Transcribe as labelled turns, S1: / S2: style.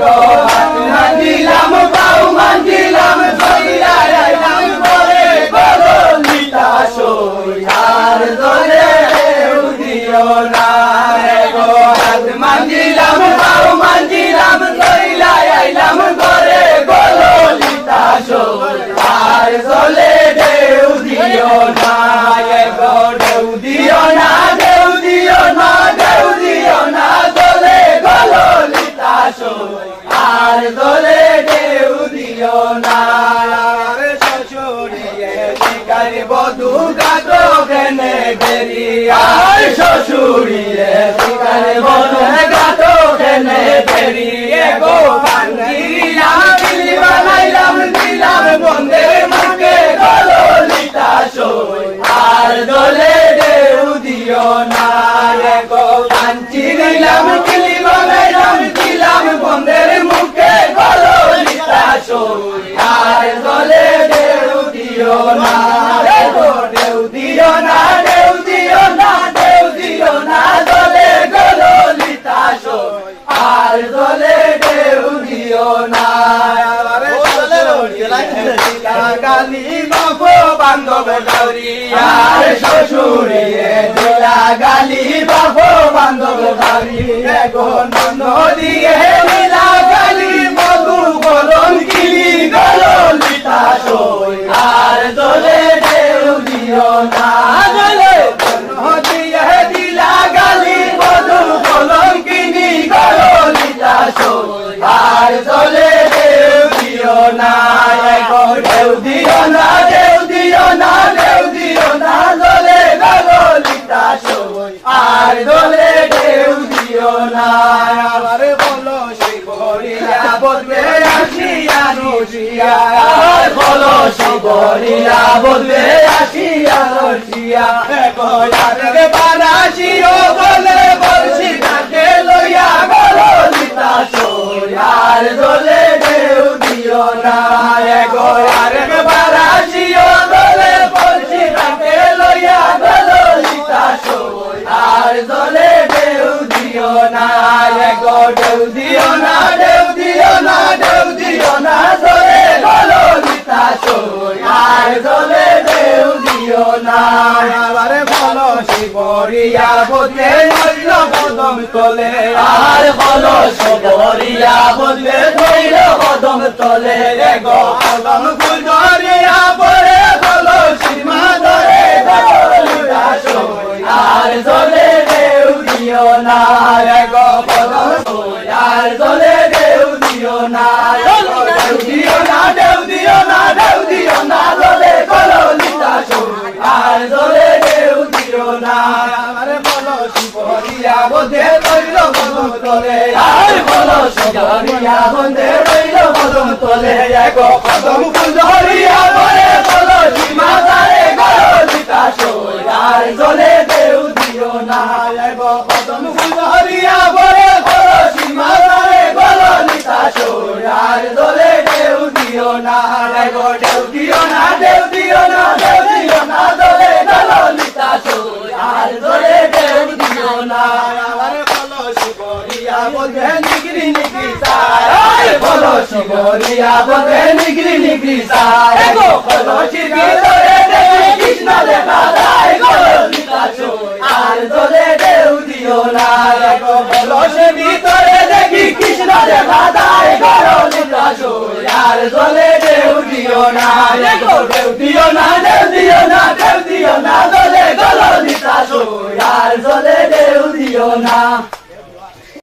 S1: গো হাত মাগিলাম পাও মাগিলাম ধইরা আইলাম পরে গললিতা সই আর দলে দিও না গো হাত মাগিলাম পাও মাগিলাম ধইরা আইলাম পরে গললিতা সই আর দলে দেউ দিও না গো দেউ দিও না দেউ দিও না দেউ দিও না দলে গললিতা সই আর দলে দেউ দিও না রে শ্বশুরিয়ে শিকারি বধু গাতো কেনে বেরি আর শ্বশুরিয়ে শিকারি বধু গাতো কেনে বেরি গো পান্দিলাম বিলি বানাইলাম দিলাম বন্ধের মুখে গললিতা সই আর দলে দেউ দিও না গো পাঞ্চিলাম বিলি বানাইলাম দিলাম বন্ধের মুখে গললিতা সই আর দলে দেউ দিও না গো দেউ দিও না দেউ দিও না দেউ দিও না দলে গললিতা সই আর দলে দেউ দিও না গালি বাপ বান্ধব গৌরী আর শ্বশুরিয়ে দিলা গালি বাপ বান্ধব গৌরী গো নদিয়ে নীলা গালি মধু গরম কিলি গললিতা সই আর দলে দেউ দিও না নদিয়ে দিলা গালি মধু গরম কিনি গললিতা সই আর দলে দেউ দিও না গো দেউ দিও না দেউ দিও না দেউ দিও না দলে গললিতা সই আর দলে দেউ দিও না আরে বলো শিবরিয়া বদলে আসিয়া রসিয়া বলো শিবরিয়া বদলে আসিয়া রসিয়া গয়ারে বারাসিও বলে বলছি কাকে লইয়া গললিতা সই আর দলে দেউ দিও না গয়ারে বারাসিও বলে বলছি কাকে লইয়া গললিতা সই আর দলে দেউ দিও না গো দেউ দিও না দেউ দিও না দেউ দিও না দলে গললিতা সই আর দলে দেউ দিও না আরে বলো শিবরিয়া বদলে নইল কদম তলে আর বলো শিবরিয়া বদলে নইল কদম তলে গো কদম ফুল ধরিয়া পরে বলো সীমা ধরে গললিতা সই আর দলে দেউ দিও না গো কদম সই আর দলে দেউ দিও না দেউ দিও না দেউ দিও না দেউ দিও না দলে গললিতা সই আর দলে দেউ দিও না আরে বলো শিবরিয়া বদলে নইল কদম তলে আর বলো শিবরিয়া বদলে নইল কদম তলে গো কদম ফুল ধরিয়া পরে বলো সীমা ধরে গললিতা সই আর দলে দেউ দিও না গো কদম ফুল ধরিয়া পরে বলো সীমা ধরে গললিতা সই আর দলে দেউ দিও না গো দেউ দিও না দেউ দিও না দেউ দিও না দলে গললিতা সই আর দলে দেউ দিও না আরে বলো শিবরিয়া বদলে নিগরি নিগরি সাই বলো শিবরিয়া বদলে নিগরি নিগরি সাই গো বলো শিবি ধরে দেখি কৃষ্ণ দেখা যায় গললিতা সই আর দলে দেউ দিও না গো বলো শিবি ধরে দেখি কৃষ্ণ দেখা যায় গললিতা সই আর দলে দেউ দিও না গো দেউ দিও না দেউ দিও না দেউ দিও না দলে গললিতা সই আর দলে দেউ দিও না।